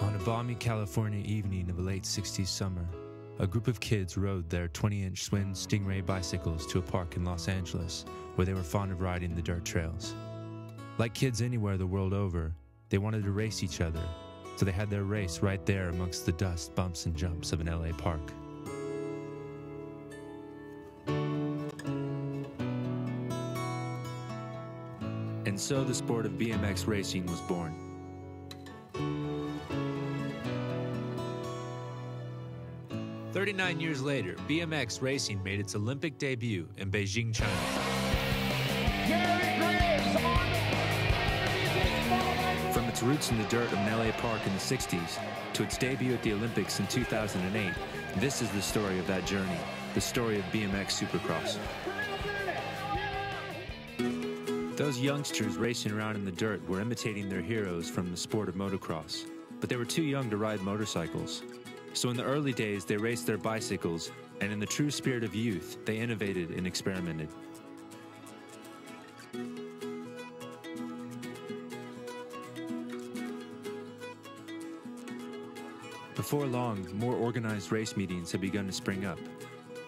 On a balmy California evening of a late 60s summer, a group of kids rode their 20-inch Swin Stingray bicycles to a park in Los Angeles where they were fond of riding the dirt trails. Like kids anywhere the world over, they wanted to race each other, so they had their race right there amongst the dust, bumps, and jumps of an LA park. And so the sport of BMX racing was born. "39 years later, BMX racing made its Olympic debut in Beijing, China. From its roots in the dirt of an LA park in the 60s to its debut at the Olympics in 2008, this is the story of that journey, the story of BMX Supercross. Those youngsters racing around in the dirt were imitating their heroes from the sport of motocross, but they were too young to ride motorcycles. So in the early days, they raced their bicycles, and in the true spirit of youth, they innovated and experimented. Before long, more organized race meetings had begun to spring up.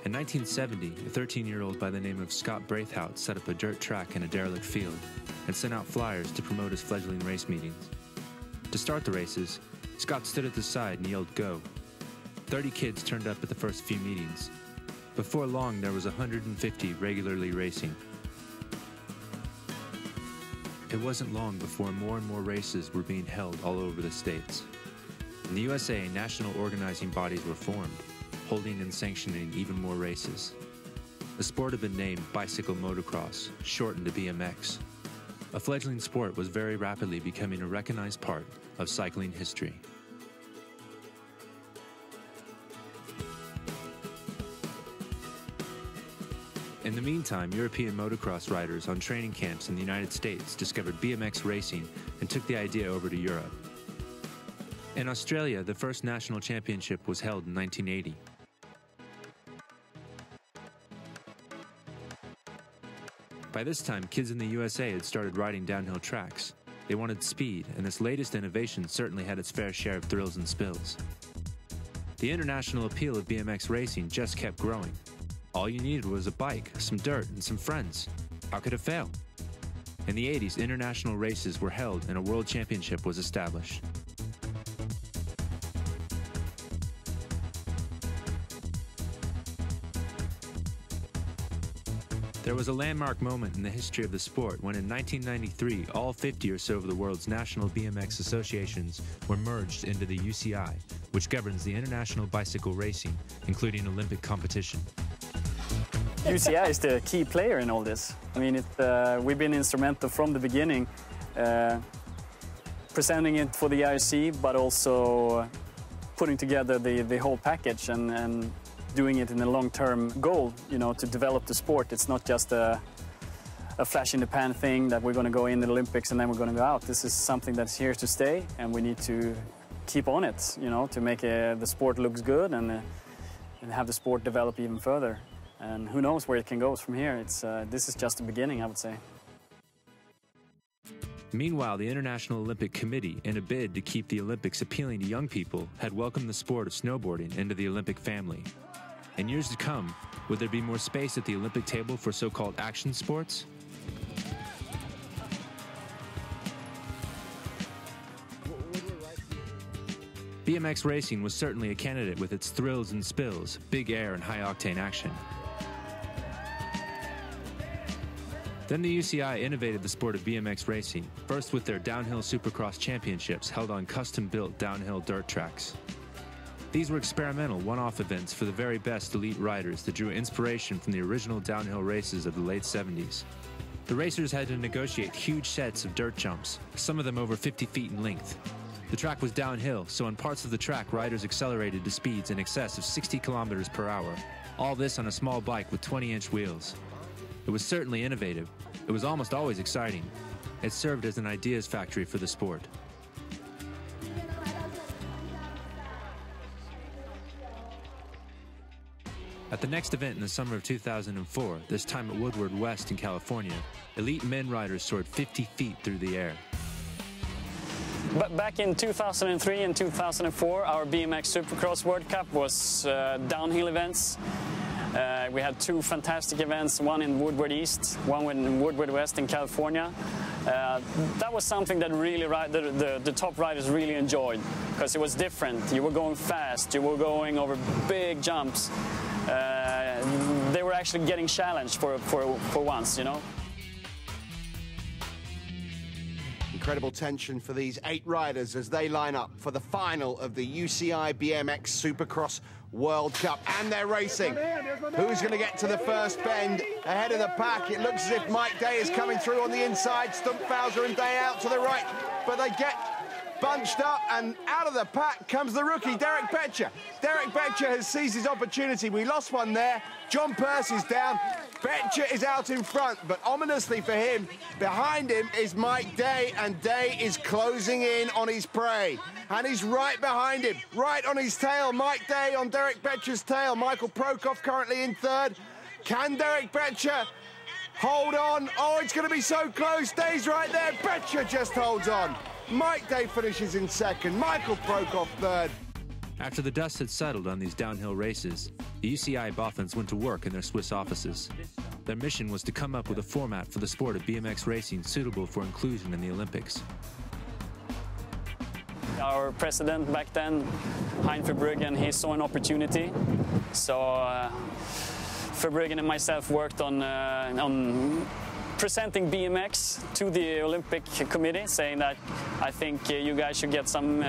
In 1970, a 13-year-old by the name of Scott Braithwaite set up a dirt track in a derelict field and sent out flyers to promote his fledgling race meetings. To start the races, Scott stood at the side and yelled, "Go!" 30 kids turned up at the first few meetings. Before long, there was 150 regularly racing. It wasn't long before more and more races were being held all over the states. In the USA, national organizing bodies were formed, holding and sanctioning even more races. The sport had been named bicycle motocross, shortened to BMX. A fledgling sport was very rapidly becoming a recognized part of cycling history. In the meantime, European motocross riders on training camps in the United States discovered BMX racing and took the idea over to Europe. In Australia, the first national championship was held in 1980. By this time, kids in the USA had started riding downhill tracks. They wanted speed, and this latest innovation certainly had its fair share of thrills and spills. The international appeal of BMX racing just kept growing. All you needed was a bike, some dirt, and some friends. How could it fail? In the 80s, international races were held and a world championship was established. There was a landmark moment in the history of the sport when in 1993, all 50 or so of the world's national BMX associations were merged into the UCI, which governs the international bicycle racing, including Olympic competition. UCI is the key player in all this. I mean, we've been instrumental from the beginning, presenting it for the IRC, but also putting together the whole package and doing it in a long-term goal, you know, to develop the sport. It's not just a flash-in-the-pan thing that we're going to go in the Olympics and then we're going to go out. This is something that's here to stay, and we need to keep on it, you know, to make the sport looks good and have the sport develop even further. And who knows where it can go from here. This is just the beginning, I would say. Meanwhile, the International Olympic Committee, in a bid to keep the Olympics appealing to young people, had welcomed the sport of snowboarding into the Olympic family. In years to come, would there be more space at the Olympic table for so-called action sports? BMX racing was certainly a candidate with its thrills and spills, big air and high-octane action. Then the UCI innovated the sport of BMX racing, first with their Downhill Supercross championships held on custom-built downhill dirt tracks. These were experimental one-off events for the very best elite riders that drew inspiration from the original downhill races of the late 70s. The racers had to negotiate huge sets of dirt jumps, some of them over 50 feet in length. The track was downhill, so on parts of the track, riders accelerated to speeds in excess of 60 kilometers per hour. All this on a small bike with 20-inch wheels. It was certainly innovative. It was almost always exciting. It served as an ideas factory for the sport. At the next event in the summer of 2004, this time at Woodward West in California, elite men riders soared 50 feet through the air. Back in 2003 and 2004, our BMX Supercross World Cup was downhill events. We had two fantastic events, one in Woodward East, one in Woodward West in California. That was something that really the top riders really enjoyed, because it was different. You were going fast, you were going over big jumps. They were actually getting challenged for once, you know. Incredible tension for these 8 riders as they line up for the final of the UCI BMX Supercross World Cup, and they're racing. Who's going to get to the first bend ahead of the pack? It looks as if Mike Day is coming through on the inside, Stumpfhauser and Day out to the right, but they get bunched up, and out of the pack comes the rookie, Derek Boettcher. Derek Boettcher has seized his opportunity. We lost one there. John Pearce is down. Boettcher is out in front, but ominously for him, behind him is Mike Day, and Day is closing in on his prey. And he's right behind him, right on his tail. Mike Day on Derek Boettcher's tail. Michael Prokop currently in third. Can Derek Boettcher hold on? Oh, it's going to be so close. Day's right there. Boettcher just holds on. Mike Day finishes in second. Michael Prokop third. After the dust had settled on these downhill races, the UCI Boffins went to work in their Swiss offices. Their mission was to come up with a format for the sport of BMX racing suitable for inclusion in the Olympics. Our president back then, Hein Verbruggen, he saw an opportunity. So Verbruggen and myself worked on presenting BMX to the Olympic Committee, saying that I think you guys should get some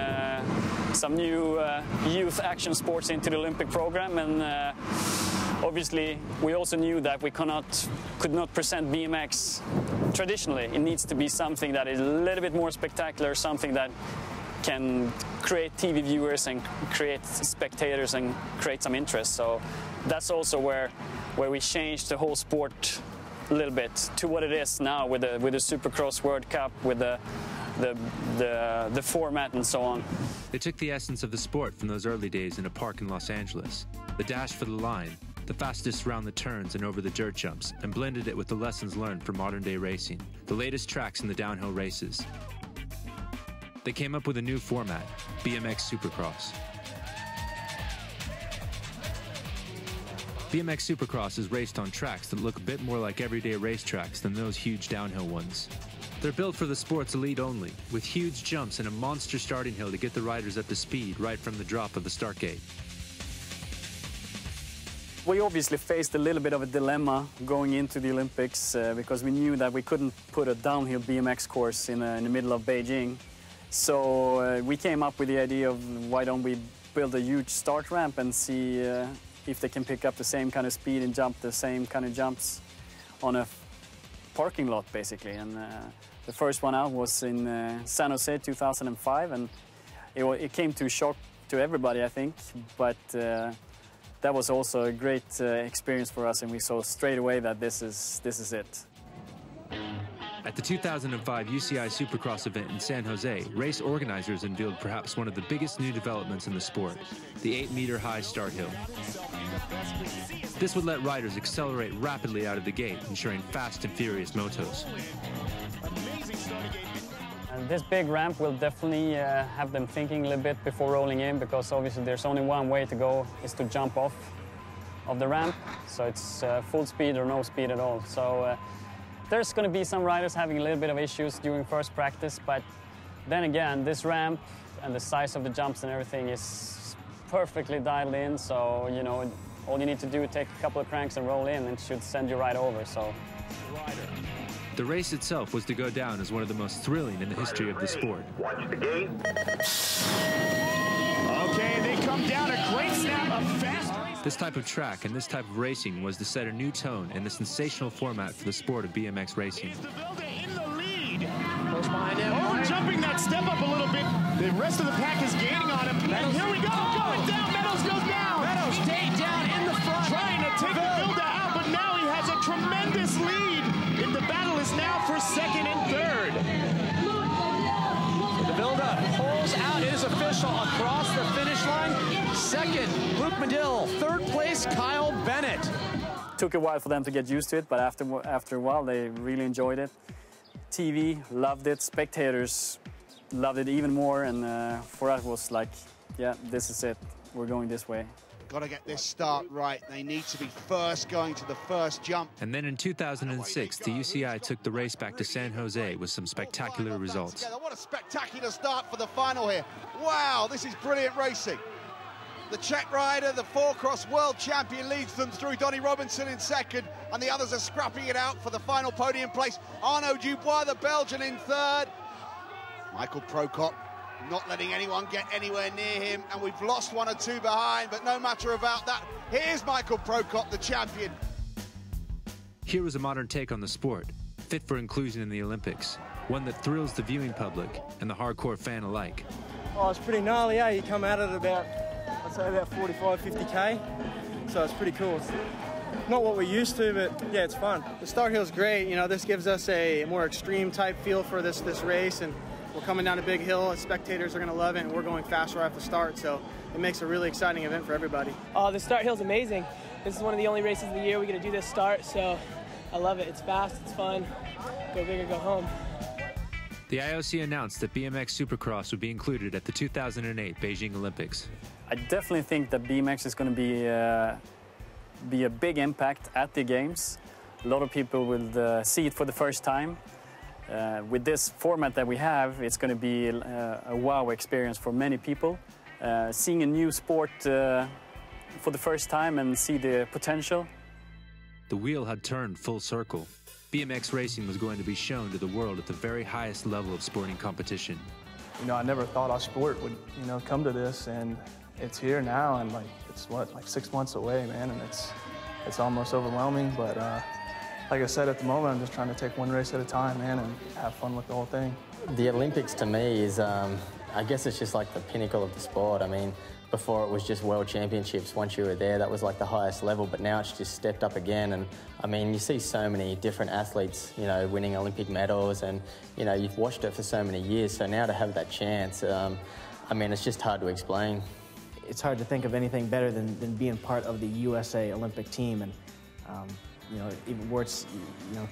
new youth action sports into the Olympic program. And obviously, we also knew that we could not present BMX traditionally. It needs to be something that is a little bit more spectacular, something that can create TV viewers and create spectators and create some interest. So that's also where we changed the whole sport a little bit to what it is now, with the Supercross World Cup, with the format and so on. They took the essence of the sport from those early days in a park in Los Angeles, the dash for the line, the fastest round the turns and over the dirt jumps, and blended it with the lessons learned from modern-day racing, the latest tracks in the downhill races. They came up with a new format, BMX Supercross. BMX Supercross is raced on tracks that look a bit more like everyday racetracks than those huge downhill ones. They're built for the sport's elite only, with huge jumps and a monster starting hill to get the riders up to speed right from the drop of the start gate. We obviously faced a little bit of a dilemma going into the Olympics because we knew that we couldn't put a downhill BMX course in the middle of Beijing. So we came up with the idea of why don't we build a huge start ramp and see if they can pick up the same kind of speed and jump the same kind of jumps on a parking lot, basically. And the first one out was in San Jose 2005, and it came to shock to everybody, I think, but that was also a great experience for us, and we saw straight away that this is it. At the 2005 UCI Supercross event in San Jose, race organizers unveiled perhaps one of the biggest new developments in the sport, the 8-meter-high start hill. This would let riders accelerate rapidly out of the gate, ensuring fast and furious motos. And this big ramp will definitely have them thinking a little bit before rolling in, because obviously there's only one way to go, is to jump off of the ramp. So it's full speed or no speed at all. So there's going to be some riders having a little bit of issues during first practice, but then again, this ramp and the size of the jumps and everything is perfectly dialed in. So, you know, all you need to do is take a couple of cranks and roll in, and it should send you right over. So. The race itself was to go down as one of the most thrilling in the history of the sport. Watch the gate. Okay, they come down, a great snap, a fast race. This type of track and this type of racing was to set a new tone in the sensational format for the sport of BMX racing. In the lead. Oh, jumping that step up a little bit. The rest of the pack is gaining on him. And here we go, going down. Meadows goes down. Meadows stayed down in the front. Trying to take the Vilda out, but now he has a tremendous lead. The battle is now for second and third. The Vilda pulls out. It is official across the finish line. Second, Luke Medill. Third place, Kyle Bennett. Took a while for them to get used to it, but after a while, they really enjoyed it. TV loved it. Spectators loved it even more, and for us it was like, yeah, this is it. We're going this way. Got to get this start right. They need to be first going to the first jump. And then in 2006, the UCI took the race back to San Jose with some spectacular results. What a spectacular start for the final here. Wow, this is brilliant racing. The Czech rider, the four-cross world champion, leads them through. Donnie Robinson in second, and the others are scrapping it out for the final podium place. Arnaud Dubois, the Belgian, in third. Michael Prokop not letting anyone get anywhere near him, and we've lost one or two behind, but no matter about that. Here's Michael Prokop, the champion. Here was a modern take on the sport, fit for inclusion in the Olympics, one that thrills the viewing public and the hardcore fan alike. Oh, it's pretty gnarly, eh? You come out at about, I'd say about 45, 50K, so it's pretty cool. It's not what we're used to, but yeah, it's fun. The start hill's great. You know, this gives us a more extreme type feel for this race, and we're coming down a big hill, and spectators are going to love it, and we're going fast right off the start, so it makes a really exciting event for everybody. Oh, the start hill's amazing. This is one of the only races of the year we get to do this start, so I love it. It's fast, it's fun. Go big or go home. The IOC announced that BMX Supercross would be included at the 2008 Beijing Olympics. I definitely think that BMX is going to be a big impact at the Games. A lot of people will see it for the first time. With this format that we have, it's going to be a wow experience for many people. Seeing a new sport for the first time and see the potential. The wheel had turned full circle. BMX racing was going to be shown to the world at the very highest level of sporting competition. You know, I never thought our sport would, come to this, and it's here now, and it's 6 months away, man, and it's almost overwhelming, but like I said, at the moment, I'm just trying to take one race at a time, man, and have fun with the whole thing. The Olympics to me is, I guess it's just like the pinnacle of the sport. I mean, before it was just world championships. Once you were there, that was like the highest level, but now it's just stepped up again. And I mean, you see so many different athletes, winning Olympic medals, and, you've watched it for so many years. So now to have that chance, I mean, it's just hard to explain. It's hard to think of anything better than being part of the USA Olympic team. And, even words,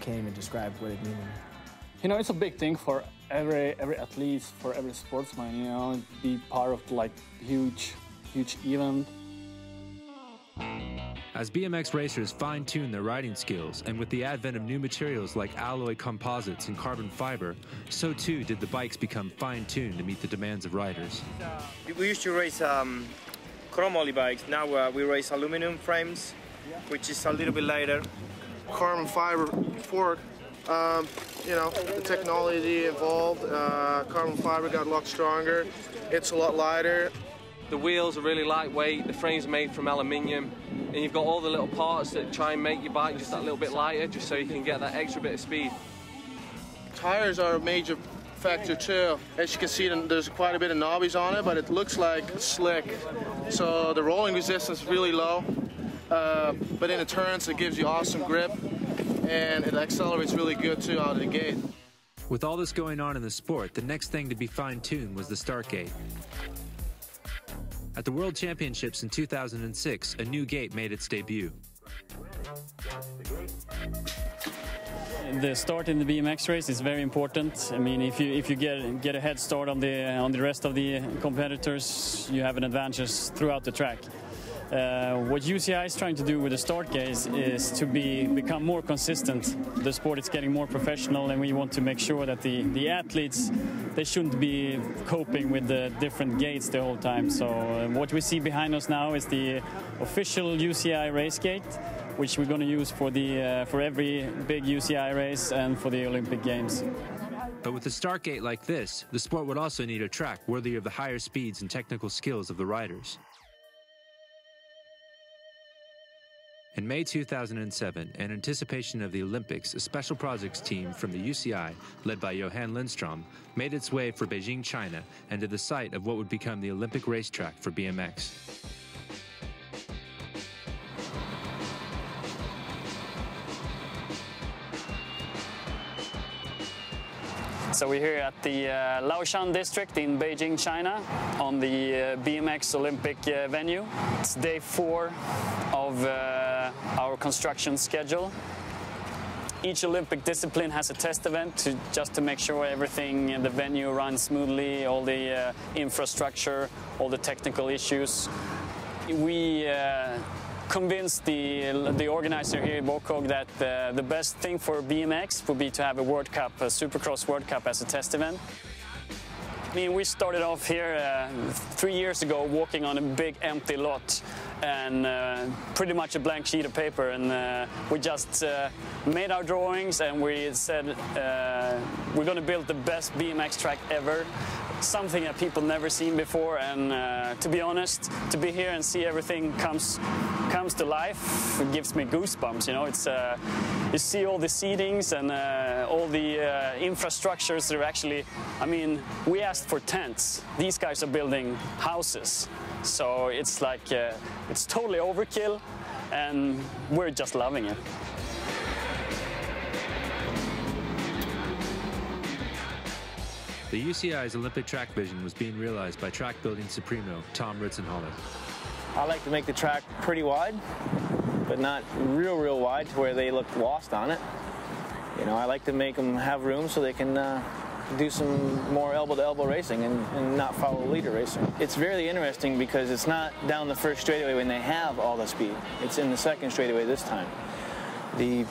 can't even describe what it means. It's a big thing for every athlete, for every sportsman, be part of like huge event. As BMX racers fine-tune their riding skills, and with the advent of new materials like alloy composites and carbon fiber, so too did the bikes become fine-tuned to meet the demands of riders. We used to race chromoly bikes. Now we race aluminum frames, which is a little bit lighter. Carbon fiber fork. The technology evolved. Carbon fiber got a lot stronger. It's a lot lighter. The wheels are really lightweight, the frame's made from aluminium, and you've got all the little parts that try and make your bike just that little bit lighter, just so you can get that extra bit of speed. Tires are a major factor too. As you can see, there's quite a bit of knobbies on it, but it looks like slick. So the rolling resistance is really low, but in the turns it gives you awesome grip, and it accelerates really good too out of the gate. With all this going on in the sport, the next thing to be fine-tuned was the start gate. At the World Championships in 2006, a new gate made its debut. The start in the BMX race is very important. I mean, if you get a head start on the rest of the competitors, you have an advantage throughout the track. What UCI is trying to do with the start gate is to become more consistent. The sport is getting more professional, and we want to make sure that the athletes, they shouldn't be coping with the different gates the whole time. So what we see behind us now is the official UCI race gate, which we're going to use for every big UCI race and for the Olympic Games. But with a start gate like this, the sport would also need a track worthy of the higher speeds and technical skills of the riders. In May 2007, in anticipation of the Olympics, a special projects team from the UCI, led by Johan Lindstrom, made its way for Beijing, China, and to the site of what would become the Olympic racetrack for BMX. So we're here at the Laoshan district in Beijing, China, on the BMX Olympic venue. It's day 4 of our construction schedule. Each Olympic discipline has a test event just to make sure everything in the venue runs smoothly, all the infrastructure, all the technical issues. We convinced the organizer here in Bokog that the best thing for BMX would be to have a World Cup, a Supercross World Cup as a test event. I mean, we started off here 3 years ago walking on a big empty lot and pretty much a blank sheet of paper, and we just made our drawings and we said we're going to build the best BMX track ever, something that people never seen before, and to be honest, to be here and see everything comes to life, it gives me goosebumps, you know. It's you see all the seatings and all the infrastructures that are actually, I mean, we asked for tents. These guys are building houses. So it's like, it's totally overkill, and we're just loving it. The UCI's Olympic track vision was being realized by track building supremo Tom Ritzenholler. I like to make the track pretty wide, but not real wide to where they look lost on it. You know, I like to make them have room so they can do some more elbow-to-elbow racing and not follow leader racing. It's very interesting because it's not down the first straightaway when they have all the speed. It's in the second straightaway this time. The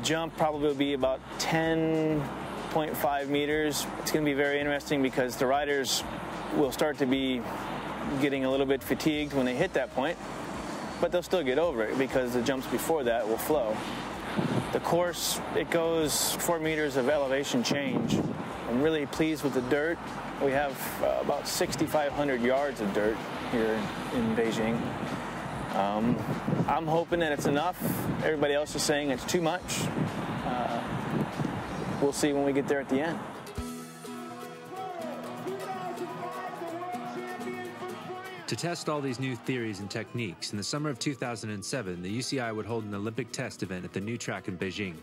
jump probably will be about 10.5 meters. It's going to be very interesting because the riders will start to be getting a little bit fatigued when they hit that point, but they'll still get over it because the jumps before that will flow. The course, it goes 4 meters of elevation change. I'm really pleased with the dirt. We have about 6,500 yards of dirt here in Beijing. I'm hoping that it's enough. Everybody else is saying it's too much. We'll see when we get there at the end. To test all these new theories and techniques, in the summer of 2007, the UCI would hold an Olympic test event at the new track in Beijing.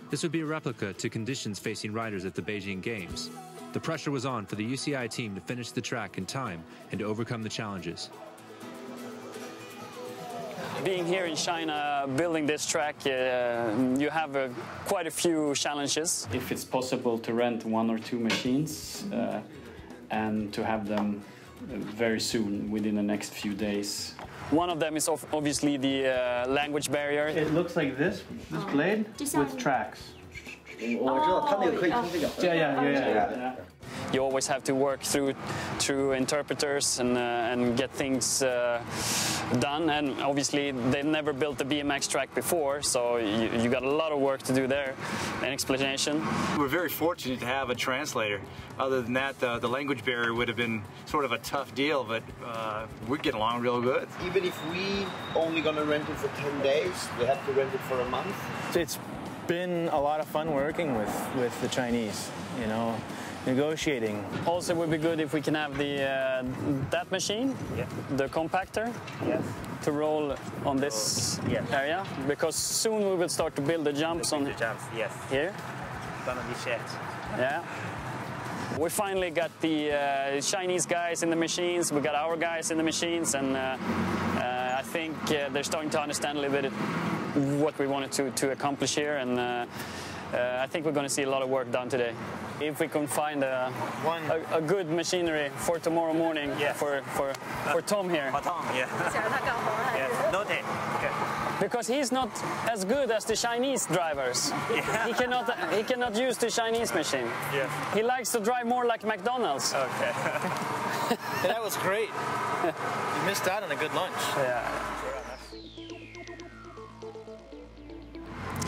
This would be a replica to conditions facing riders at the Beijing Games. The pressure was on for the UCI team to finish the track in time and to overcome the challenges. Being here in China, building this track, you have quite a few challenges. If it's possible to rent 1 or 2 machines and to have them very soon, within the next few days. One of them is obviously the language barrier. It looks like this blade with tracks. Yeah. You always have to work through interpreters and get things done. And obviously, they've never built a BMX track before, so you got a lot of work to do there, and explanation. We're very fortunate to have a translator. Other than that, the language barrier would have been sort of a tough deal, but we're getting along real good. Even if we only gonna rent it for 10 days, we have to rent it for a month. It's been a lot of fun working with the Chinese, you know, negotiating. Also, it would be good if we can have that machine, the compactor, to roll on this area, because soon we will start to build the jumps on here. Gonna be shared. Yeah. We finally got the Chinese guys in the machines, we got our guys in the machines, and I think they're starting to understand a little bit what we wanted to accomplish here, and I think we're going to see a lot of work done today. If we can find a good machinery for tomorrow morning for Tom here. For Tom, yes, noted. Okay. Because he's not as good as the Chinese drivers. He cannot use the Chinese machine. He likes to drive more like McDonald's. Okay. That was great. You missed out on a good lunch.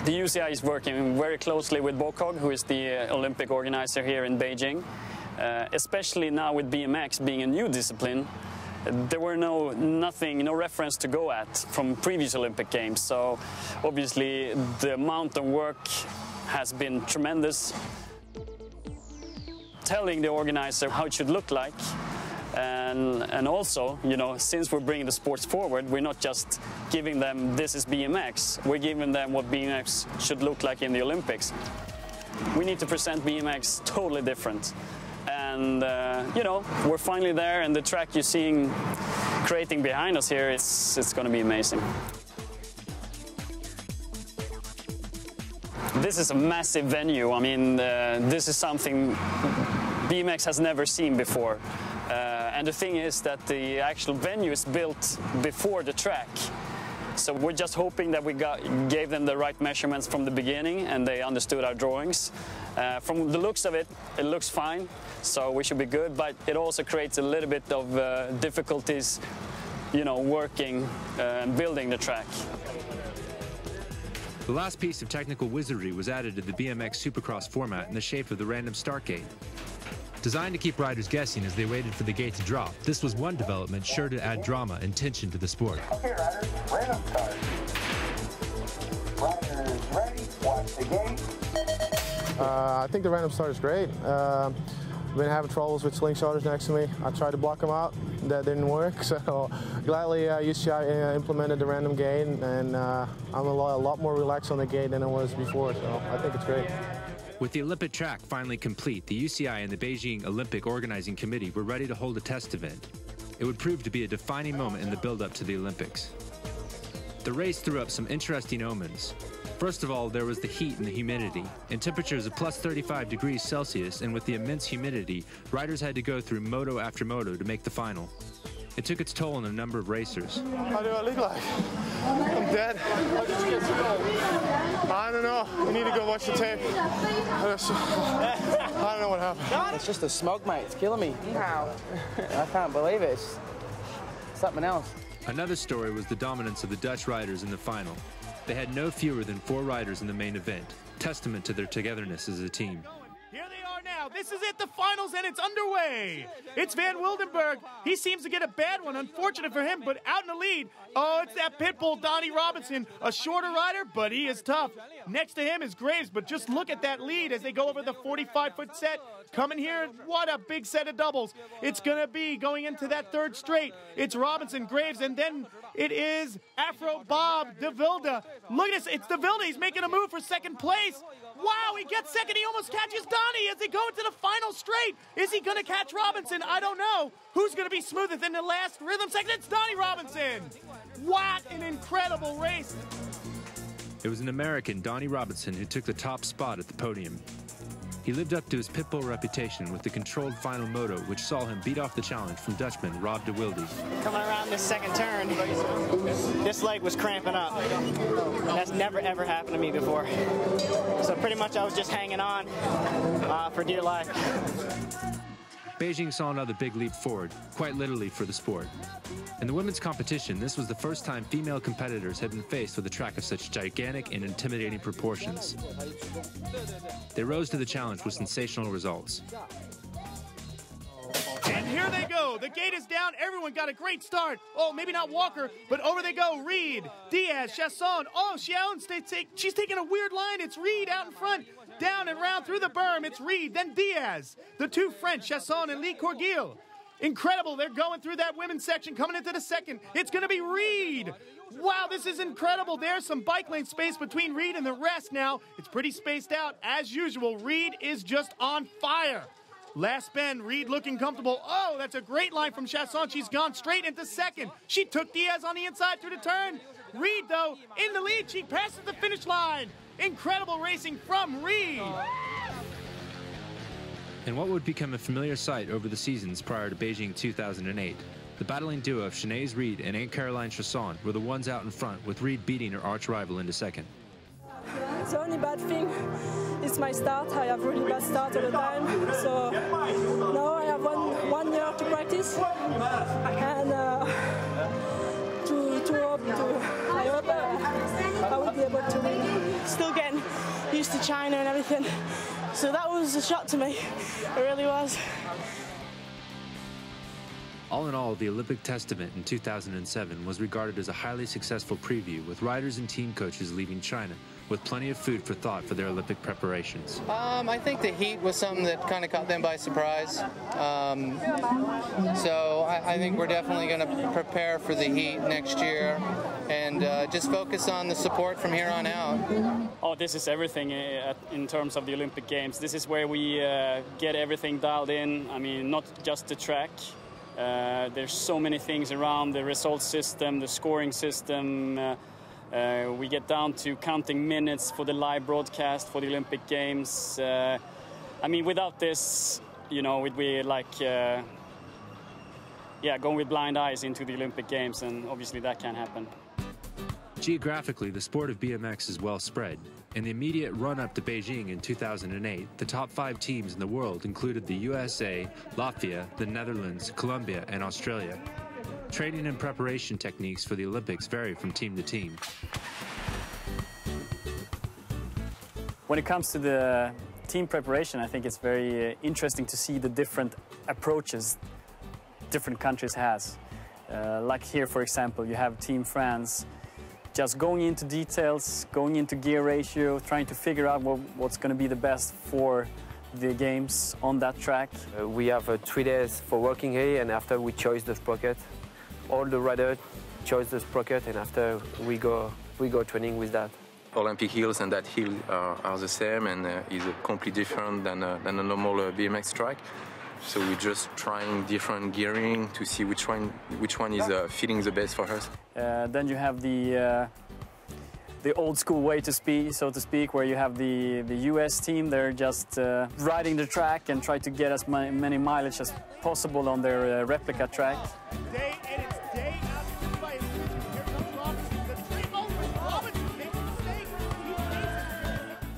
The UCI is working very closely with Bokog, who is the Olympic organizer here in Beijing. Especially now with BMX being a new discipline, there were no reference to go at from previous Olympic Games. So obviously the amount of work has been tremendous. Telling the organizer how it should look like, and also, you know, since we're bringing the sports forward, we're not just giving them this is BMX, we're giving them what BMX should look like in the Olympics. We need to present BMX totally different. And, you know, we're finally there, and the track you're seeing creating behind us here, it's going to be amazing. this is a massive venue. I mean, this is something BMX has never seen before. And the thing is that the actual venue is built before the track. So we're just hoping that we gave them the right measurements from the beginning and they understood our drawings. From the looks of it, it looks fine, so we should be good, but it also creates a little bit of difficulties, you know, working and building the track. The last piece of technical wizardry was added to the BMX Supercross format in the shape of the random start gate. Designed to keep riders guessing as they waited for the gate to drop, this was one development sure to add drama and tension to the sport. Okay, riders, random start. Riders ready, watch the gate. I think the random start is great. I've been having troubles with slingshotters next to me. I tried to block them out. That didn't work, so gladly UCI implemented the random gate, and I'm a lot more relaxed on the gate than I was before, so I think it's great. With the Olympic track finally complete, the UCI and the Beijing Olympic Organizing Committee were ready to hold a test event. It would prove to be a defining moment in the build-up to the Olympics. The race threw up some interesting omens. First of all, there was the heat and the humidity. In temperatures of plus 35 degrees Celsius and with the immense humidity, riders had to go through moto after moto to make the final. It took its toll on a number of racers. How do I look like? I'm dead. How did you get so cold? I don't know. You need to go watch the tape. I don't know what happened. It's just the smoke, mate. It's killing me. Wow. I can't believe it. It's something else. Another story was the dominance of the Dutch riders in the final. They had no fewer than 4 riders in the main event, testament to their togetherness as a team. Here they are now. This is it, the finals, and it's underway. It's Van Wildenberg. He seems to get a bad one. Unfortunate for him, but out in the lead. Oh, it's that pit bull, Donnie Robinson. A shorter rider, but he is tough. Next to him is Graves, but just look at that lead as they go over the 45-foot set. Coming here, what a big set of doubles. It's going to be going into that third straight. It's Robinson, Graves, and then it is Afro Bob De Vilde. Look at this. It's De Vilde. He's making a move for second place. Wow, he gets second. He almost catches Donnie as they go into the final straight. Is he going to catch Robinson? I don't know. Who's going to be smoothest in the last rhythm section? It's Donnie Robinson. What an incredible race. It was an American, Donnie Robinson, who took the top spot at the podium. He lived up to his pitbull reputation with the controlled final moto, which saw him beat off the challenge from Dutchman Rob de Wilde. Coming around this second turn, this leg was cramping up. That's never, ever happened to me before. So pretty much I was just hanging on for dear life. Beijing saw another big leap forward, quite literally for the sport. In the women's competition, this was the first time female competitors had been faced with a track of such gigantic and intimidating proportions. They rose to the challenge with sensational results. And here they go. The gate is down. Everyone got a great start. Oh, maybe not Walker, but over they go. Reed, Diaz, Chasson. Oh, she's taking a weird line. It's Reed out in front. Down and round through the berm. It's Reed, then Diaz. The 2 French, Chasson and Lee Courgille. Incredible. They're going through that women's section, coming into the second. It's going to be Reed. Wow, this is incredible. There's some bike lane space between Reed and the rest now. It's pretty spaced out. As usual, Reed is just on fire. Last bend, Reed looking comfortable. Oh, that's a great line from Chasson. She's gone straight into second. She took Diaz on the inside through the turn. Reed, though, in the lead. She passes the finish line. Incredible racing from Reed. And what would become a familiar sight over the seasons prior to Beijing 2008, the battling duo of Sinead Reed and Anne-Caroline Chasson were the ones out in front, with Reed beating her arch-rival into second. The only bad thing is my start. I have really bad start all the time. So now I have one year to practice and I hope I will be able to win. Still getting used to China and everything. So that was a shock to me. It really was. All in all, the Olympic test event in 2007 was regarded as a highly successful preview, with riders and team coaches leaving China with plenty of food for thought for their Olympic preparations. I think the heat was something that kind of caught them by surprise. So I think we're definitely going to prepare for the heat next year and just focus on the support from here on out. Oh, this is everything in terms of the Olympic Games. This is where we get everything dialed in. I mean, not just the track. There's so many things around the result system, the scoring system, We get down to counting minutes for the live broadcast for the Olympic Games. I mean, without this, you know, we'd be like, going with blind eyes into the Olympic Games, and obviously that can't happen. Geographically, the sport of BMX is well spread. In the immediate run-up to Beijing in 2008, the top 5 teams in the world included the USA, Latvia, the Netherlands, Colombia, and Australia. Training and preparation techniques for the Olympics vary from team to team. When it comes to the team preparation, I think it's very interesting to see the different approaches different countries has. Like here, for example, you have Team France just going into details, going into gear ratio, trying to figure out what's going to be the best for the games on that track. We have 3 days for working here, and after we choose the sprocket. All the riders choose the sprocket, and after we go training with that. Olympic hills and that hill are the same, and is completely different than a normal BMX track. So we're just trying different gearing to see which one is fitting the best for us. Then you have the old school way to speak, so to speak, where you have the US team. They're just riding the track and try to get as many mileage as possible on their replica track.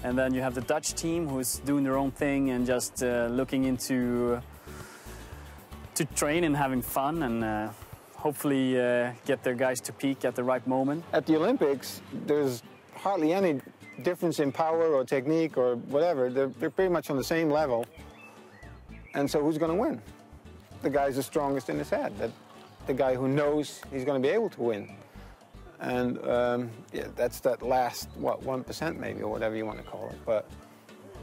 And then you have the Dutch team who's doing their own thing and just looking into to train and having fun, and hopefully get their guys to peak at the right moment. At the Olympics, there's hardly any difference in power or technique or whatever. They're pretty much on the same level. And so who's going to win? The guy's the strongest in his head. The guy who knows he's going to be able to win. And yeah, that's that last, 1% maybe, or whatever you want to call it. But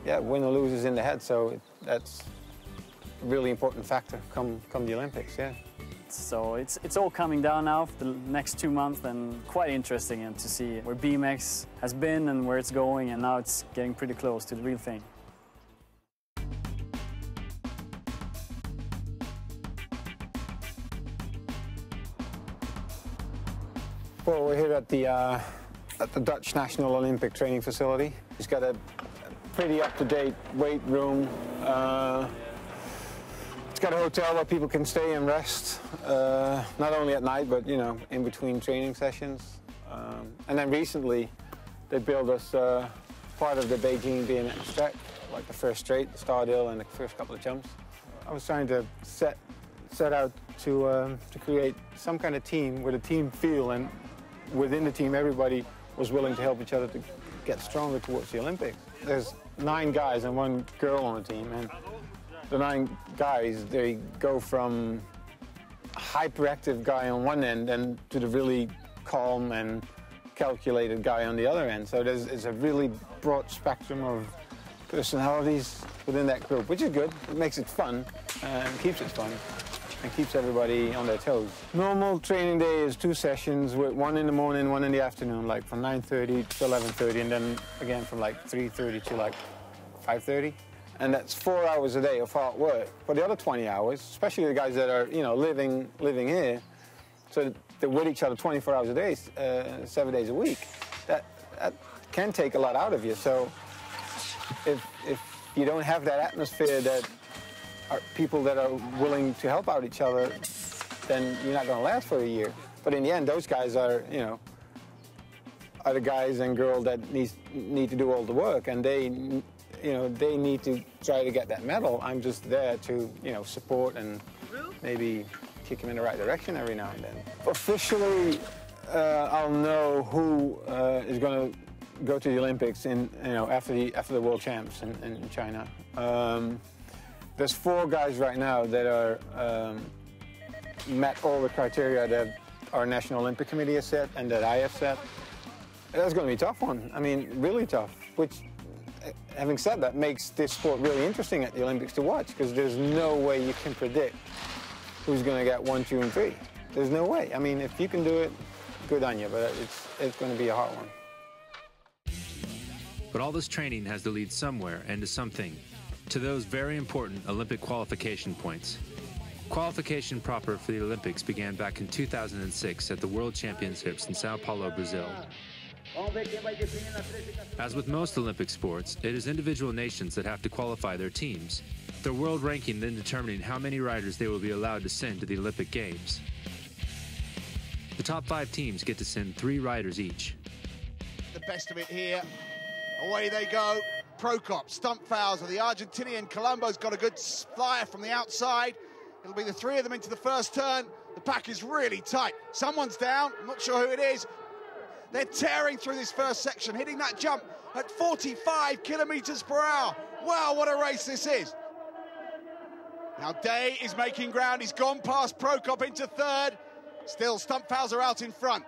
yeah, win or lose is in the head, so that's a really important factor come the Olympics, yeah. So it's all coming down now for the next 2 months, and quite interesting and to see where BMX has been and where it's going, and now it's getting pretty close to the real thing. Well, we're here at the Dutch National Olympic Training Facility. It's got a pretty up-to-date weight room. It's got a hotel where people can stay and rest, not only at night, but, you know, in between training sessions. And then recently, they built us part of the Beijing BMX track, like the first straight, the start hill, and the first couple of jumps. I was trying to set out to create some kind of team with a team feel, and within the team, everybody was willing to help each other to get stronger towards the Olympics. There's 9 guys and 1 girl on the team, and the 9 guys, they go from a hyperactive guy on one end and to the really calm and calculated guy on the other end. So there's a really broad spectrum of personalities within that group, which is good. It makes it fun and keeps it fun and keeps everybody on their toes. Normal training day is 2 sessions, with 1 in the morning, 1 in the afternoon, like from 9:30 to 11:30, and then again from like 3:30 to like 5:30. And that's 4 hours a day of hard work. For the other 20 hours, especially the guys that are, you know, living here, so they're with each other 24 hours a day, 7 days a week, that can take a lot out of you. So if you don't have that atmosphere that are people that are willing to help out each other, then you're not going to last for a year. But in the end, those guys are, you know, are the guys and girls that need to do all the work, and they need to try to get that medal. I'm just there to, you know, support and maybe kick them in the right direction every now and then. Officially, I'll know who is going to go to the Olympics after the World Champs in China. There's 4 guys right now that are met all the criteria that our National Olympic Committee has set and that I have set. That's going to be a tough one. I mean, really tough. Which, having said that, makes this sport really interesting at the Olympics to watch, because there's no way you can predict who's going to get 1, 2, and 3. There's no way. I mean, if you can do it, good on you, but it's going to be a hard one. But all this training has to lead somewhere and to something, to those very important Olympic qualification points. Qualification proper for the Olympics began back in 2006 at the World Championships in Sao Paulo, Brazil. As with most Olympic sports, it is individual nations that have to qualify their teams, their world ranking then determining how many riders they will be allowed to send to the Olympic Games. The top 5 teams get to send 3 riders each. The best of it here. Away they go. Prokop, Stumpfauser, the Argentinian. Colombo's got a good flyer from the outside. It'll be the 3 of them into the first turn. The pack is really tight. Someone's down. I'm not sure who it is. They're tearing through this first section, hitting that jump at 45 kilometers per hour. Wow, what a race this is. Now Day is making ground. He's gone past Prokop into third. Still Stumpfauser out in front.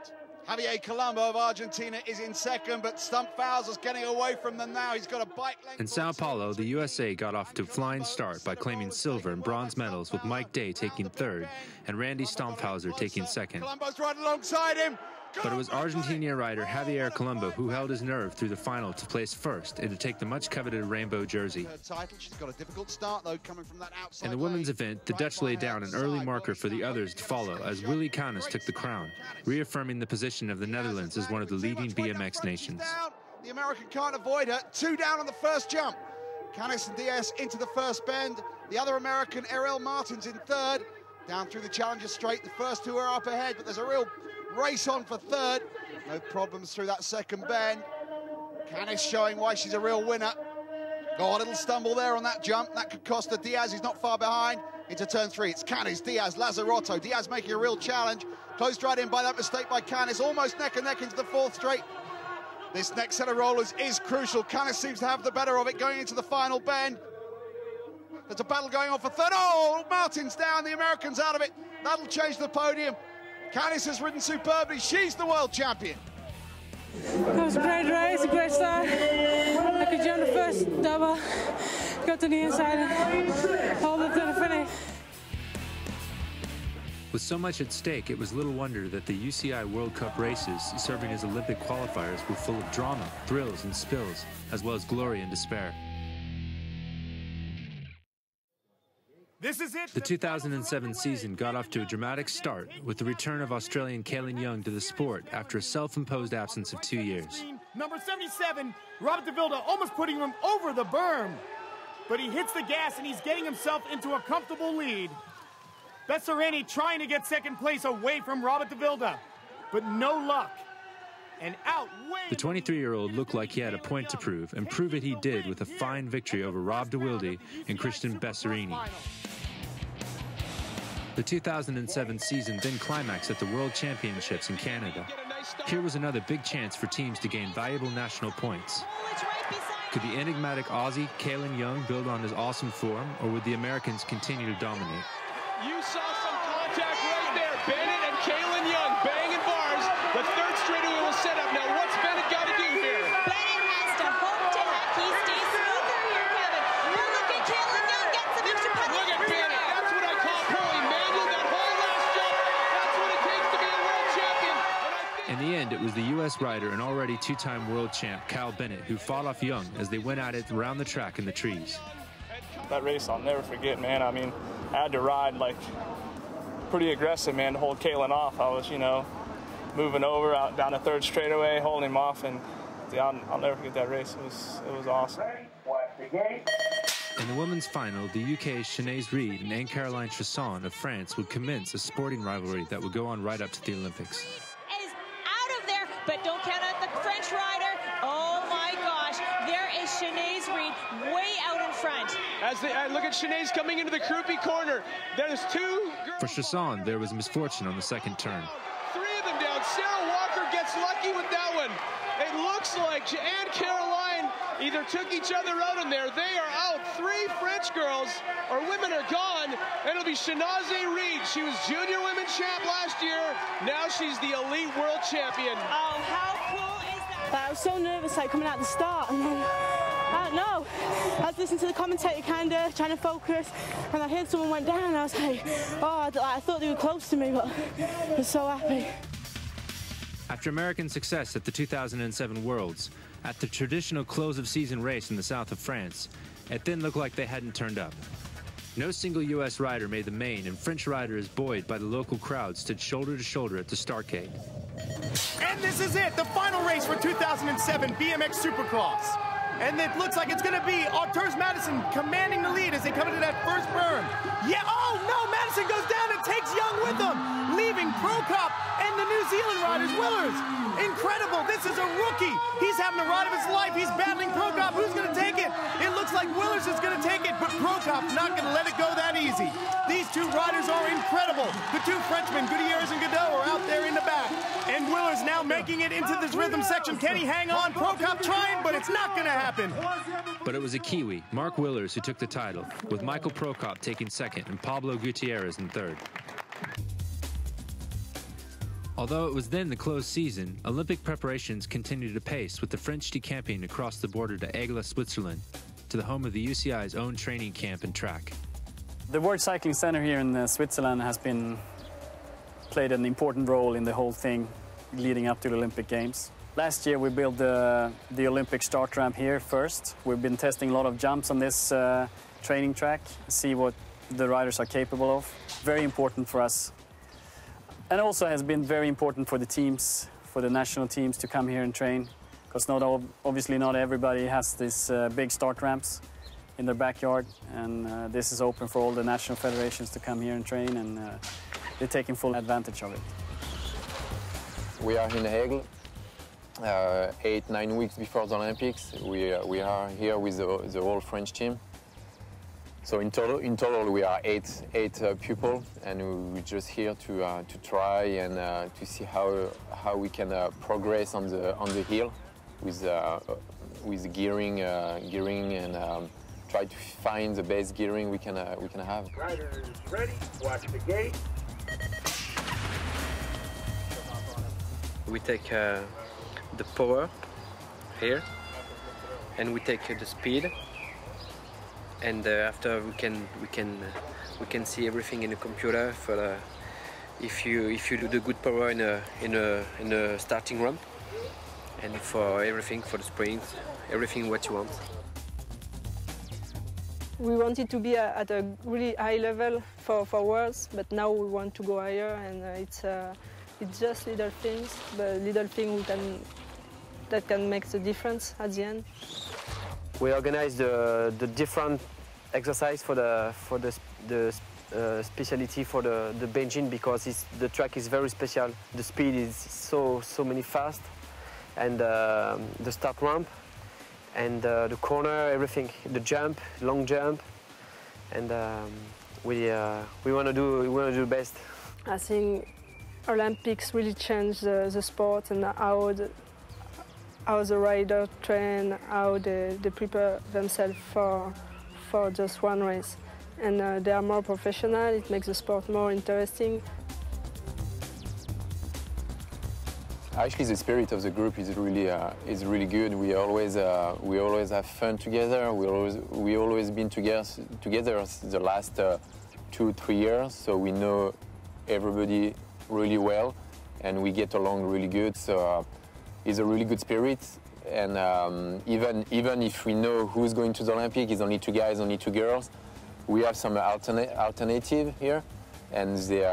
Javier Colombo of Argentina is in second, but Stumpfauser's getting away from them now. He's got a bike length. In Sao Paulo, the USA got off to a flying start by claiming silver and bronze medals, with Mike Day taking third and Randy Stumpfauser taking second. Colombo's right alongside him. But it was Argentina rider Javier Colombo who held his nerve through the final to place first and to take the much-coveted rainbow jersey. Her title. She's got a difficult start, though, coming from that outside. In the women's event, the Dutch laid down an early marker for the others to follow as Willy Canes took the crown, reaffirming the position of the Netherlands as one of the leading BMX nations. The American can't avoid her. 2 down on the first jump. Canes and Diaz into the first bend. The other American, Errol Martins, in third. Down through the Challenger straight. The first 2 are up ahead, but there's a real race on for third. No problems through that second bend. Canes showing why she's a real winner. Oh, a little stumble there on that jump. That could cost her. Diaz is not far behind. Into turn 3. It's Canes, Diaz, Lazarotto. Diaz making a real challenge. Closed right in by that mistake by Canes. Almost neck and neck into the 4th straight. This next set of rollers is crucial. Canes seems to have the better of it going into the final bend. There's a battle going on for third. Oh, Martin's down. The American's out of it. That'll change the podium. Canes has ridden superbly. She's the world champion. It was a great race, a great start. I could jump the first double, got to the inside and hold it to the finish. With so much at stake, it was little wonder that the UCI World Cup races, serving as Olympic qualifiers, were full of drama, thrills, and spills, as well as glory and despair. This is it. The 2007 season got off to a dramatic start with the return of Australian Kaylin Young to the sport after a self-imposed absence of 2 years. Number 77, Robert De Vilde, almost putting him over the berm. But he hits the gas and he's getting himself into a comfortable lead. Bessereni trying to get second place away from Robert De Vilde, but no luck. And out way... The 23-year-old looked like he had a point to prove, and prove it he did with a fine victory over Rob De Wilde and Christian Besserini. The 2007 season then climaxed at the World Championships in Canada. Here was another big chance for teams to gain valuable national points. Could the enigmatic Aussie, Kaylin Young, build on his awesome form, or would the Americans continue to dominate? You saw some contact right there. Bennett and Kaylin Young banging bars. The third straightaway will set up. Now, what's Bennett got to do here? Bennett has to hope to heck he stays smoother here, Kevin. Well, look at Kaylin Young getting some extra punches. Look at Bennett. That's what I call pulling manual. That whole last jump. That's what it takes to be a world champion. In the end, it was the U.S. rider and already 2-time world champ Kyle Bennett who fought off Young as they went at it around the track in the trees. That race I'll never forget, man. I mean, I had to ride like pretty aggressive, man, to hold Kaylin off. I was, you know, moving over out down the third straightaway, holding him off, and yeah, I'll never forget that race. It was awesome. In the women's final, the UK's Sinead Reid and Anne-Caroline Chasson of France would commence a sporting rivalry that would go on right up to the Olympics. Is out of there, but don't count out the French rider. Oh my gosh, there is Sinead Reid way out in front. As they look at Sinead's coming into the croupy corner. There's 2 girls. For Chasson, there was misfortune on the second turn. 3 of them down. Sarah Walker gets lucky with that one. It looks like Anne-Caroline either took each other out in there. They are out. 3 French girls or women are gone. And it'll be Sinead Reid. She was junior women's champ last year. Now she's the elite world champion. Oh, how cool is that? I was so nervous, like, coming out the start, and then, I don't know. I was listening to the commentator, kind of, trying to focus, and I heard someone went down, and I was like, oh, I thought they were close to me, but I was so happy. After American success at the 2007 Worlds, at the traditional close-of-season race in the south of France, it then looked like they hadn't turned up. No single U.S. rider made the main, and French riders, buoyed by the local crowd, stood shoulder to shoulder at the startgate. And this is it, the final race for 2007 BMX Supercross. And it looks like it's going to be Arturs Madison commanding the lead as they come into that first berm. Yeah, oh no, Madison goes down and takes Young with him, leaving Prokop and the New Zealand riders, Willers. Incredible, this is a rookie. He's having the ride of his life. He's battling Prokop. Who's going to take it? It looks like Willers is going to take it, but Prokop's not going to let it go that easy. These two riders are incredible. The two Frenchmen, Gutierrez and Godot, are out there in the back. And Willers now making it into this rhythm section. Can he hang on? Prokop trying, but it's not going to happen. But it was a Kiwi, Mark Willers, who took the title, with Michael Prokop taking second and Pablo Gutierrez in third. Although it was then the closed season, Olympic preparations continued apace, with the French decamping across the border to Aigle, Switzerland, to the home of the UCI's own training camp and track. The World Cycling Center here in Switzerland has played an important role in the whole thing leading up to the Olympic Games. Last year we built the Olympic start ramp here first. We've been testing a lot of jumps on this training track, see what the riders are capable of. Very important for us. And also has been very important for the teams, for the national teams to come here and train, because obviously not everybody has these big start ramps in their backyard, and this is open for all the national federations to come here and train, and they're taking full advantage of it. We are in Aigle, 8-9 weeks before the Olympics. We are here with the whole French team. So in total we are eight people, and we're just here to try and to see how we can progress on the hill with gearing and try to find the best gearing we can have. Riders ready, watch the gate. We take the power here, and we take the speed. And after we can see everything in the computer for if you do the good power in a starting ramp, and for everything, for the sprints, everything what you want. We wanted to be at a really high level for Worlds, but now we want to go higher, and it's just little things, but little thing that can make the difference at the end. We organize the different exercise for the specialty for the Beijing, because the track is very special. The speed is so many fast, and the start ramp, and the corner, everything, the jump, long jump, and we want to do the best. I think Olympics really changed the sport and how the riders train, how they prepare themselves for just one race. And they are more professional, it makes the sport more interesting. Actually, the spirit of the group is really good. We always have fun together. We always been together the last 2-3 years, so we know everybody really well, and we get along really good. So it's a really good spirit. And even if we know who's going to the Olympic, it's only 2 guys, only 2 girls, we have some alternative here, and they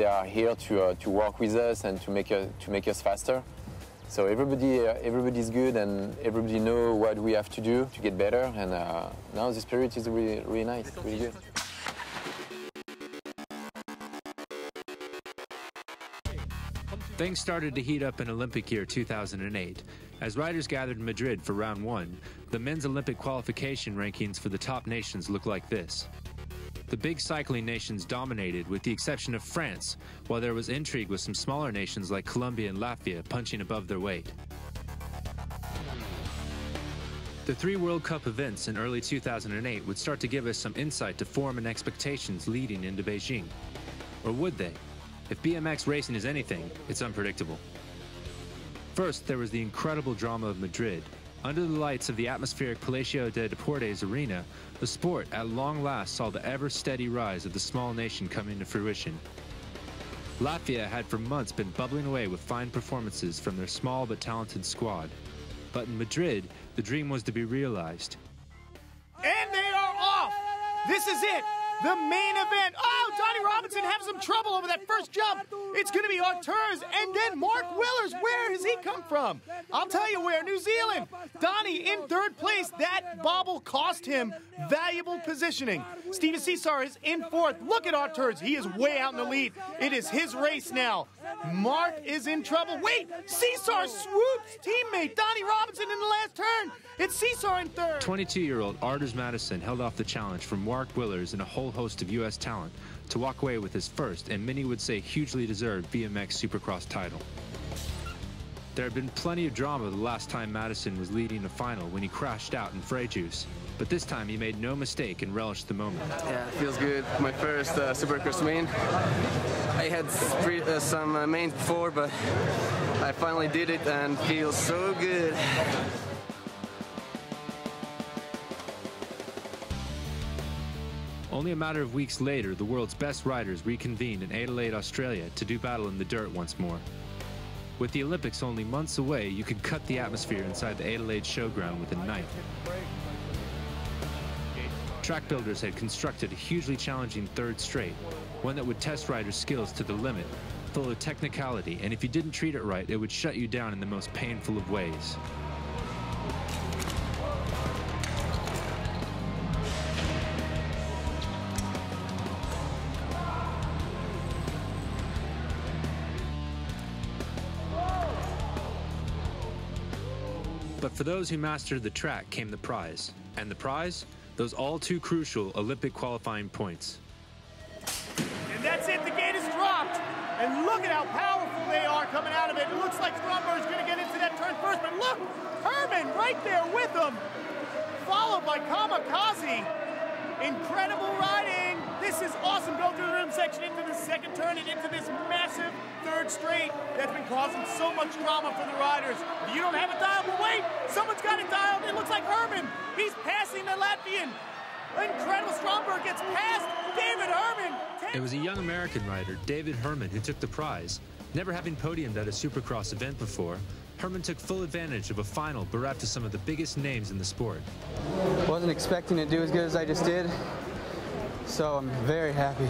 are here to work with us and to make us faster. So everybody's good, and everybody know what we have to do to get better. And now the spirit is really nice, really good. Things started to heat up in Olympic year 2008. As riders gathered in Madrid for round 1, the men's Olympic qualification rankings for the top nations looked like this. The big cycling nations dominated, with the exception of France, while there was intrigue with some smaller nations like Colombia and Latvia punching above their weight. The 3 World Cup events in early 2008 would start to give us some insight to form and expectations leading into Beijing. Or would they? If BMX racing is anything, it's unpredictable. First, there was the incredible drama of Madrid. Under the lights of the atmospheric Palacio de Deportes arena, the sport at long last saw the ever-steady rise of the small nation coming to fruition. Latvia had for months been bubbling away with fine performances from their small but talented squad. But in Madrid, the dream was to be realized. And they are off! This is it! The main event! Oh, Johnny Robinson Robinson having some trouble over that first jump. It's going to be Arturs and then Mark Willers. Where has he come from? I'll tell you where, New Zealand. Donnie in third place. That bobble cost him valuable positioning. Steven Cesar is in fourth. Look at Arturs. He is way out in the lead. It is his race now. Mark is in trouble. Wait, Cesar swoops teammate Donnie Robinson in the last turn. It's Cesar in third. 22-year-old Arturs Madison held off the challenge from Mark Willers and a whole host of U.S. talent to walk away with his first, and many would say hugely deserved, BMX Supercross title. There had been plenty of drama the last time Madison was leading a final when he crashed out in Freijuice, but this time he made no mistake and relished the moment. Yeah, it feels good. My first Supercross main. I had some mains before, but I finally did it and feels so good. Only a matter of weeks later, the world's best riders reconvened in Adelaide, Australia to do battle in the dirt once more. With the Olympics only months away, you could cut the atmosphere inside the Adelaide showground with a knife. Track builders had constructed a hugely challenging third straight, one that would test riders' skills to the limit, full of technicality, and if you didn't treat it right, it would shut you down in the most painful of ways. But for those who mastered the track came the prize. And the prize? Those all too crucial Olympic qualifying points. And that's it, the gate is dropped. And look at how powerful they are coming out of it. It looks like Stromberg's gonna get into that turn first, but look, Herman right there with him. Followed by Kamikaze. Incredible riding. This is awesome. Go through the rim section into the second turn and into this massive third straight that's been causing so much drama for the riders. If you don't have it dialed, but wait, someone's got it dialed. It looks like Herman. He's passing the Latvian. Incredible. Stromberg gets past David Herman. It was a young American rider, David Herman, who took the prize. Never having podiumed at a Supercross event before, Herman took full advantage of a final bereft to some of the biggest names in the sport. Wasn't expecting to do as good as I just did, so I'm very happy.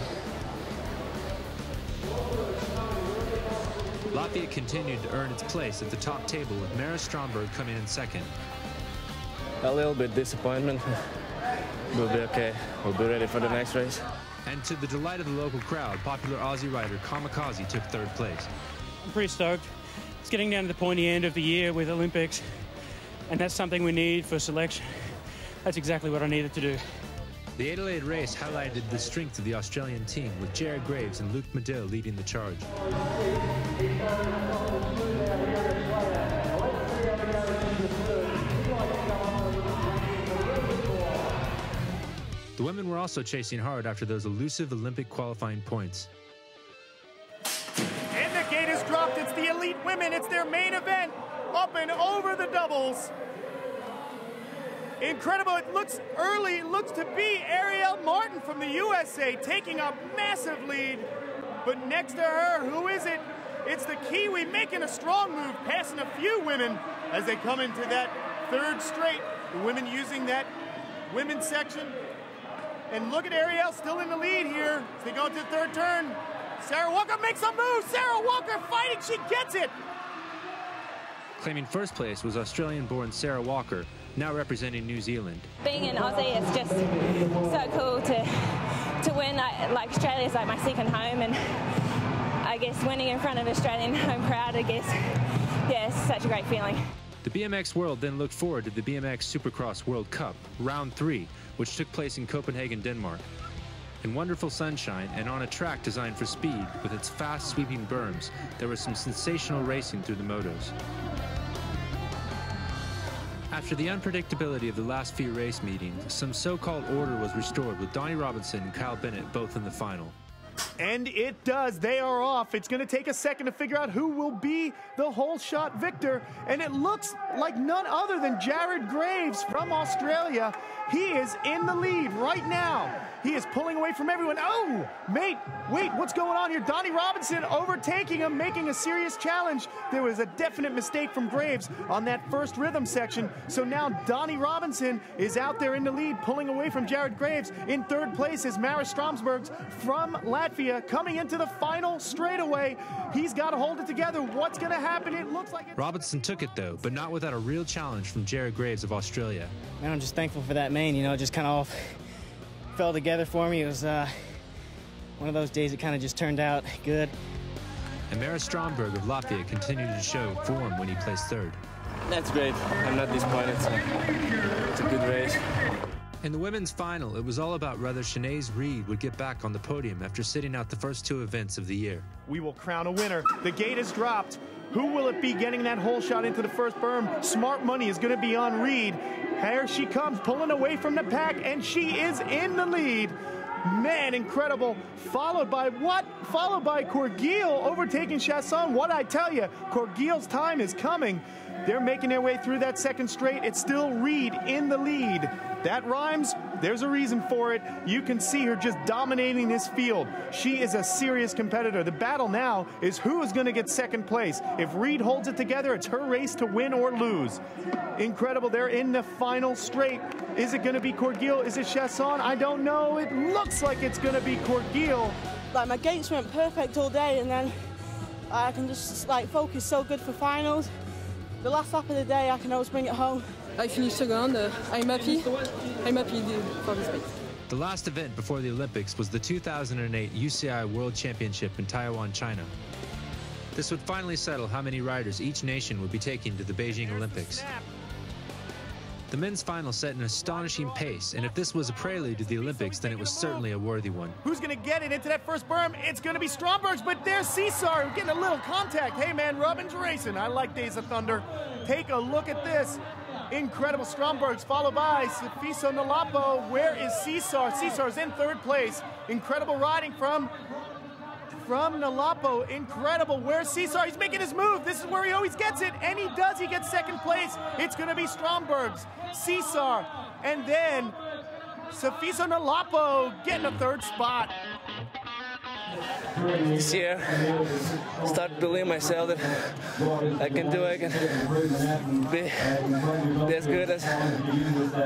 Latvia continued to earn its place at the top table with Mara Stromberg coming in second. A little bit disappointment. We'll be okay. We'll be ready for the next race. And to the delight of the local crowd, popular Aussie rider Kamikaze took third place. I'm pretty stoked. It's getting down to the pointy end of the year with Olympics, and that's something we need for selection. That's exactly what I needed to do. The Adelaide race highlighted the strength of the Australian team, with Jared Graves and Luke Medill leading the charge. The women were also chasing hard after those elusive Olympic qualifying points. And the gate is dropped. It's the elite women. It's their main event. Up and over the doubles. Incredible. It looks early. It looks to be Ariel Martin from the USA taking a massive lead. But next to her, who is it? It's the Kiwi making a strong move, passing a few women as they come into that third straight. The women using that women's section. And look at Ariel still in the lead here as they go into the third turn. Sarah Walker makes a move. Sarah Walker fighting. She gets it. Claiming first place was Australian-born Sarah Walker, now representing New Zealand. Being an Aussie is just so cool to win. Like Australia's like my second home, and I guess winning in front of Australian home crowd, I guess, yeah, it's such a great feeling. The BMX world then looked forward to the BMX Supercross World Cup, Round 3, which took place in Copenhagen, Denmark. In wonderful sunshine and on a track designed for speed with its fast sweeping berms, there was some sensational racing through the motos. After the unpredictability of the last few race meetings, some so-called order was restored with Donnie Robinson and Kyle Bennett both in the final. And it does. They are off. It's going to take a second to figure out who will be the whole shot victor. And it looks like none other than Jared Graves from Australia. He is in the lead right now. He is pulling away from everyone. Oh, mate, wait, what's going on here? Donnie Robinson overtaking him, making a serious challenge. There was a definite mistake from Graves on that first rhythm section. So now Donnie Robinson is out there in the lead, pulling away from Jared Graves. In third place is Mara Stromberg from Latvia. Australia coming into the final straightaway. He's got to hold it together. What's going to happen? It looks like Robinson took it, though, but not without a real challenge from Jared Graves of Australia. Man, I'm just thankful for that main. You know, it just kind of all fell together for me. It was one of those days that kind of just turned out good. And Maris Stromberg of Latvia continued to show form when he placed third. That's great. I'm not disappointed. It's a good race. In the women's final, it was all about whether Sinead Reed would get back on the podium after sitting out the first two events of the year. We will crown a winner. The gate is dropped. Who will it be getting that hole shot into the first berm? Smart money is going to be on Reed. Here she comes, pulling away from the pack, and she is in the lead. Man, incredible. Followed by what? Followed by Corguil overtaking Chasson. What I tell you, Corguil's time is coming. They're making their way through that second straight. It's still Reed in the lead. That rhymes. There's a reason for it. You can see her just dominating this field. She is a serious competitor. The battle now is who is going to get second place. If Reed holds it together, it's her race to win or lose. Incredible. They're in the final straight. Is it going to be Corguil? Is it Chasson? I don't know. It looks like it's going to be Corguil. Like, my gates went perfect all day, and then I can just like focus so good for finals. The last lap of the day, I can always bring it home. I finished second. I'm happy. I'm happy for this race. The last event before the Olympics was the 2008 UCI World Championship in Taiwan, China. This would finally settle how many riders each nation would be taking to the Beijing Olympics. The men's final set an astonishing pace, and if this was a prelude to the Olympics, then it was certainly a worthy one. Who's going to get it into that first berm? It's going to be Stromberg's, but there's Cesar getting a little contact. Hey, man, Robin's racing. I like Days of Thunder. Take a look at this. Incredible. Stromberg's followed by Safiso Nalapo. Where is Cesar? Cesar's in third place. Incredible riding from Nalapo. Incredible. Where's Cesar? He's making his move. This is where he always gets it, and he does. He gets second place. It's going to be Stromberg's, Cesar, and then Safiso Nalapo getting a third spot. This year, start believing myself that I can be as good as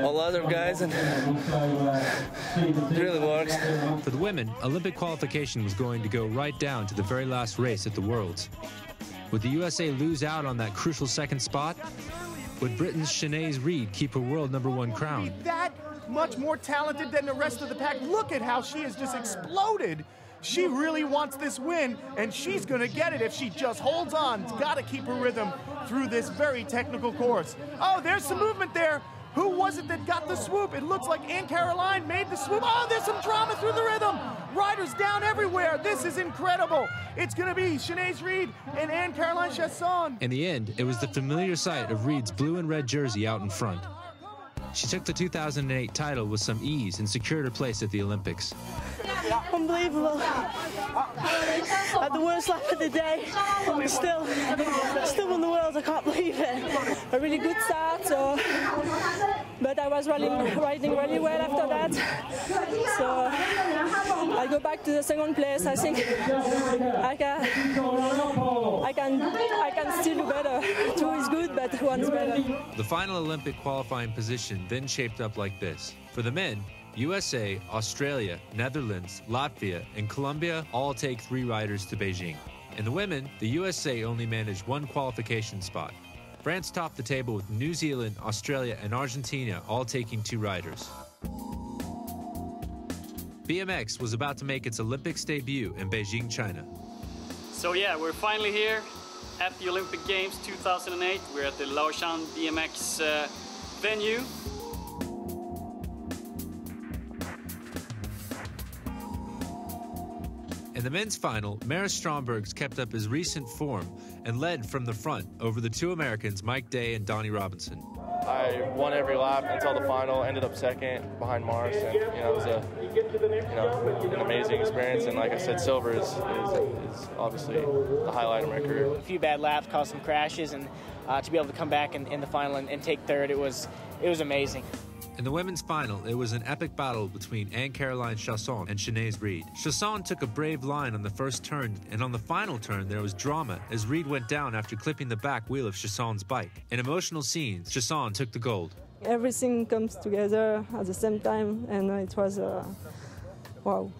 all other guys, and it really works. For the women, Olympic qualification was going to go right down to the very last race at the Worlds. Would the USA lose out on that crucial second spot? Would Britain's Sinead Reed keep her world #1 crown? That much more talented than the rest of the pack. Look at how she has just exploded. She really wants this win, and she's going to get it if she just holds on. It's got to keep her rhythm through this very technical course. Oh, there's some movement there. Who was it that got the swoop? It looks like Anne Caroline made the swoop. Oh, there's some drama through the rhythm. Riders down everywhere. This is incredible. It's going to be Sinead Reed and Anne Caroline Chasson. In the end, it was the familiar sight of Reed's blue and red jersey out in front. She took the 2008 title with some ease and secured her place at the Olympics. Unbelievable. At the worst lap of the day, still won the world. I can't believe it. A really good start, but I was riding really well after that. So I go back to the second place. I think I can still do better. Two is good, but one's better. The final Olympic qualifying position then shaped up like this. For the men, USA, Australia, Netherlands, Latvia, and Colombia all take 3 riders to Beijing. In the women, the USA only managed 1 qualification spot. France topped the table with New Zealand, Australia, and Argentina all taking 2 riders. BMX was about to make its Olympics debut in Beijing, China. So yeah, we're finally here at the Olympic Games 2008. We're at the Laoshan BMX venue. In the men's final, Maris Stromberg kept up his recent form and led from the front over the 2 Americans, Mike Day and Donnie Robinson. I won every lap until the final, ended up second behind Mars, and it was an amazing experience. And like I said, silver is obviously the highlight of my career. A few bad laps caused some crashes, and to be able to come back in the final and take third, it was amazing. In the women's final, it was an epic battle between Anne Caroline Chasson and Sinead Reed. Chasson took a brave line on the first turn, and on the final turn, there was drama as Reed went down after clipping the back wheel of Chasson's bike. In emotional scenes, Chasson took the gold. Everything comes together at the same time, and it was wow.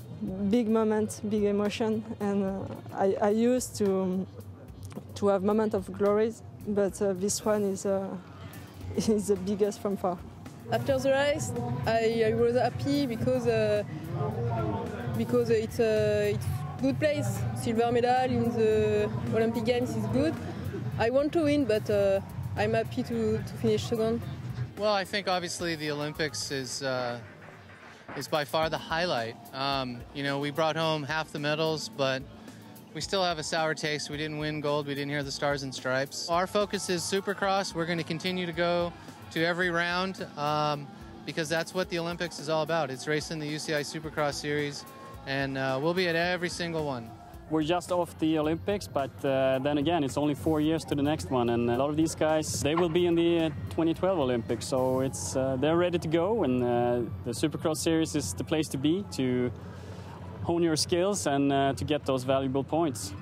big moment, big emotion, and I used to have moment of glories, but this one is the biggest from far. After the race, I was happy because it's a good place. Silver medal in the Olympic Games is good. I want to win, but I'm happy to finish second. Well, I think obviously the Olympics is by far the highlight. You know, we brought home half the medals, but we still have a sour taste. We didn't win gold. We didn't hear the stars and stripes. Our focus is Supercross. We're going to continue to go to every round because that's what the Olympics is all about. It's racing the UCI Supercross series, and we'll be at every single one. We're just off the Olympics, but then again, it's only 4 years to the next one, and a lot of these guys, they will be in the 2012 Olympics, so it's they're ready to go, and the Supercross series is the place to be, to hone your skills and to get those valuable points.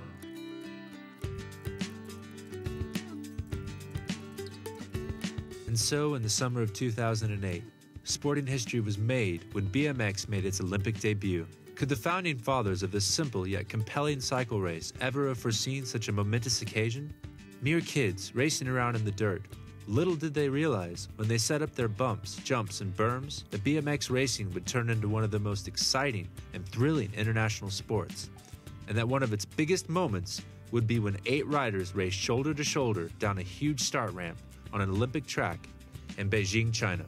And so, in the summer of 2008, sporting history was made when BMX made its Olympic debut. Could the founding fathers of this simple yet compelling cycle race ever have foreseen such a momentous occasion? Mere kids racing around in the dirt. Little did they realize, when they set up their bumps, jumps, and berms, that BMX racing would turn into one of the most exciting and thrilling international sports, and that one of its biggest moments would be when 8 riders raced shoulder to shoulder down a huge start ramp on an Olympic track in Beijing, China.